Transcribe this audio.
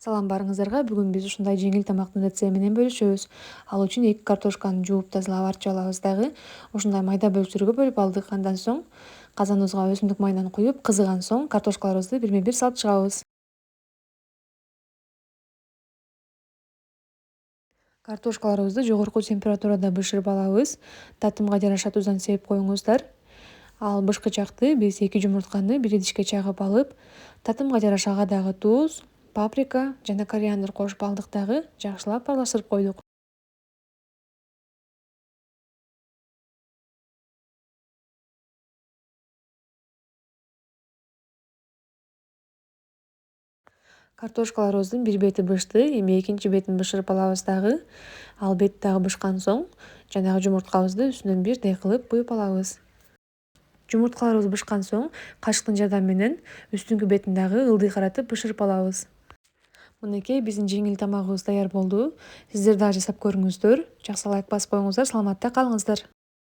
Салам барыңыздарга. Бүгүн биз ушундай жеңил тамактын рецепти менен бөлүшөбүз. Ал үчүн 2 картошканы жууп тазалап арчып алабыз дагы. Ушундай майда бөлүкчөлөргө бөлүп алдык. Андан соң казаныбызга өсүмдүк майдан куюп, кызыган соң картошкаларыбызды бирме-бир салып чыгабыз. Картошкаларыбызды жогорку температурада бышырып алабыз. Татымга жараша туздан сепип коюңуздар. Ал бышкычакты биз 2 жумуртканы бир идишке чагып алып, татымга жараша ага дагы туз, паприка жана кориандр кошуп алдык дагы, жакшылап аралаштырып койдук. Картошкаларыбыздын бир бети бышты, эми экинчи бетин бышырып алабыз дагы. Ал бет дагы бышкан соң жанагы жумурткабызды үстүнөн бирдей кылып куюп алабыз. Жумурткаларыбыз бышкан соң кашыктын жардамы менен үстүңкү бетин дагы ылдый каратып бышырып алабыз. Мынакей биздин жеңил тамагыбыз даяр болду. Сиздер дагы жасап көрүңүздөр. Жакшы лайк басып коюңуздар. Саламатта калыңыздар.